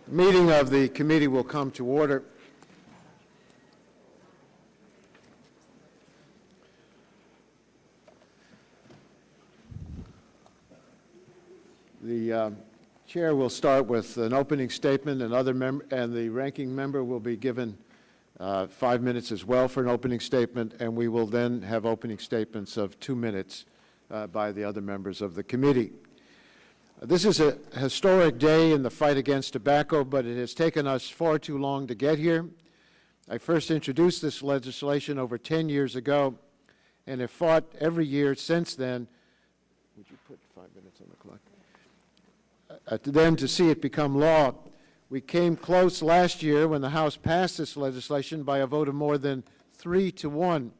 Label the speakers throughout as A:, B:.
A: Meeting of the committee will come to order. The chair will start with an opening statement, and the ranking member will be given 5 minutes as well for an opening statement, and we will then have opening statements of 2 minutes by the other members of the committee. This is a historic day in the fight against tobacco, but it has taken us far too long to get here. I first introduced this legislation over 10 years ago and have fought every year since then. Would you put 5 minutes on the clock? Then to see it become law. We came close last year when the House passed this legislation by a vote of more than 3-1.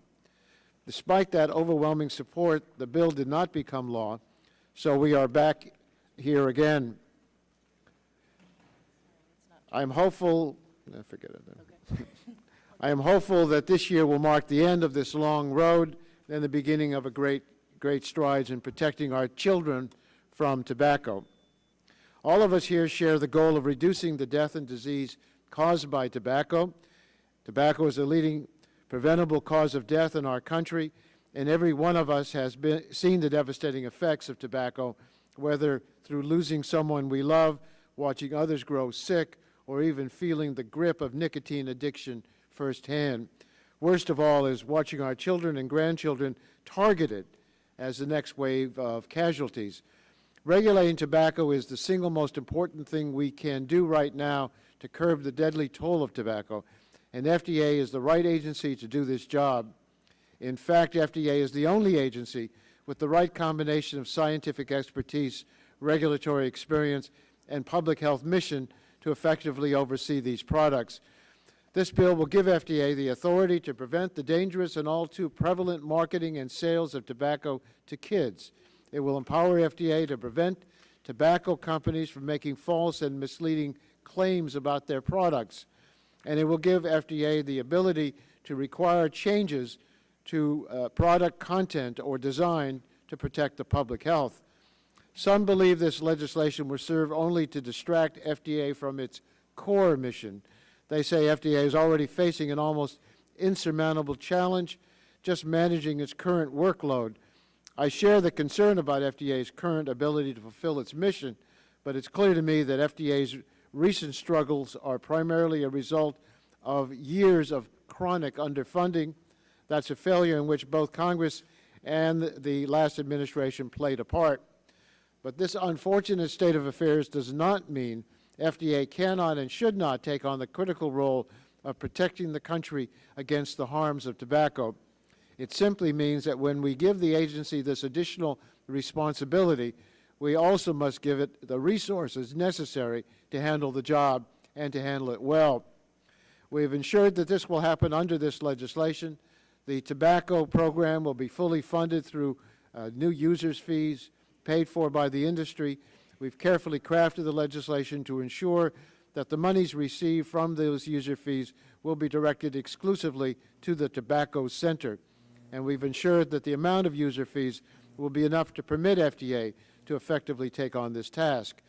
A: Despite that overwhelming support, the bill did not become law, so we are back here again. I'm hopeful, forget it then. Okay. I am hopeful that this year will mark the end of this long road and the beginning of a great strides in protecting our children from tobacco. All of us here share the goal of reducing the death and disease caused by tobacco. Tobacco is a leading preventable cause of death in our country, and every one of us has seen the devastating effects of tobacco, whether through losing someone we love, watching others grow sick, or even feeling the grip of nicotine addiction firsthand. Worst of all is watching our children and grandchildren targeted as the next wave of casualties. Regulating tobacco is the single most important thing we can do right now to curb the deadly toll of tobacco, and FDA is the right agency to do this job. In fact, FDA is the only agency with the right combination of scientific expertise, regulatory experience, and public health mission to effectively oversee these products. This bill will give FDA the authority to prevent the dangerous and all too prevalent marketing and sales of tobacco to kids. It will empower FDA to prevent tobacco companies from making false and misleading claims about their products. And it will give FDA the ability to require changes to product content or design to protect the public health. Some believe this legislation will serve only to distract FDA from its core mission. They say FDA is already facing an almost insurmountable challenge just managing its current workload. I share the concern about FDA's current ability to fulfill its mission, but it's clear to me that FDA's recent struggles are primarily a result of years of chronic underfunding. That's a failure in which both Congress and the last administration played a part. But this unfortunate state of affairs does not mean FDA cannot and should not take on the critical role of protecting the country against the harms of tobacco. It simply means that when we give the agency this additional responsibility, we also must give it the resources necessary to handle the job and to handle it well. We have ensured that this will happen under this legislation. The tobacco program will be fully funded through new users' fees paid for by the industry. We've carefully crafted the legislation to ensure that the monies received from those user fees will be directed exclusively to the Tobacco Center. And we've ensured that the amount of user fees will be enough to permit FDA to effectively take on this task.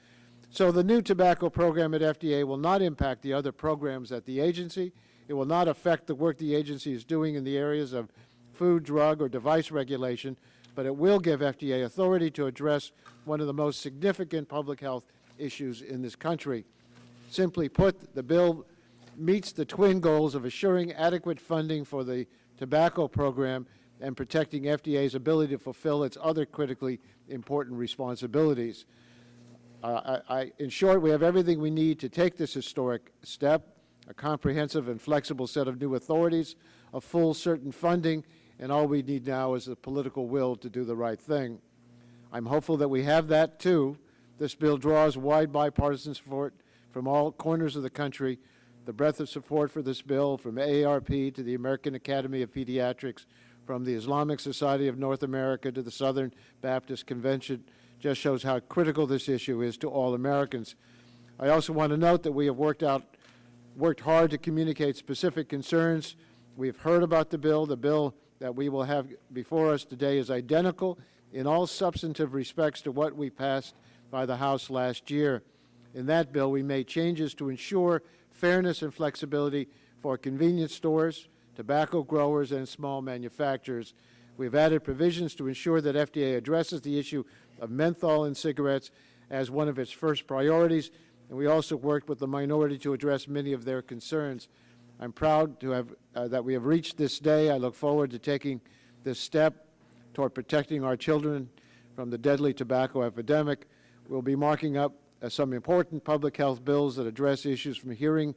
A: So the new tobacco program at FDA will not impact the other programs at the agency. It will not affect the work the agency is doing in the areas of food, drug, or device regulation, but it will give FDA authority to address one of the most significant public health issues in this country. Simply put, the bill meets the twin goals of assuring adequate funding for the tobacco program and protecting FDA's ability to fulfill its other critically important responsibilities. In short, we have everything we need to take this historic step: a comprehensive and flexible set of new authorities, a full certain funding, and all we need now is the political will to do the right thing. I'm hopeful that we have that too. This bill draws wide bipartisan support from all corners of the country. The breadth of support for this bill, from AARP to the American Academy of Pediatrics, from the Islamic Society of North America to the Southern Baptist Convention, just shows how critical this issue is to all Americans. I also want to note that we have worked hard to communicate specific concerns. We've heard about the bill. The bill that we will have before us today is identical in all substantive respects to what we passed by the House last year. In that bill, we made changes to ensure fairness and flexibility for convenience stores, tobacco growers, and small manufacturers. We've added provisions to ensure that FDA addresses the issue of menthol in cigarettes as one of its first priorities, and we also worked with the minority to address many of their concerns. I'm proud to have that we have reached this day. I look forward to taking this step toward protecting our children from the deadly tobacco epidemic. We'll be marking up some important public health bills that address issues from hearing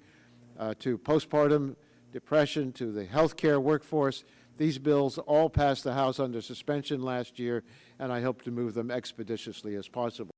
A: to postpartum depression to the health care workforce. These bills all passed the House under suspension last year, and I hope to move them expeditiously as possible.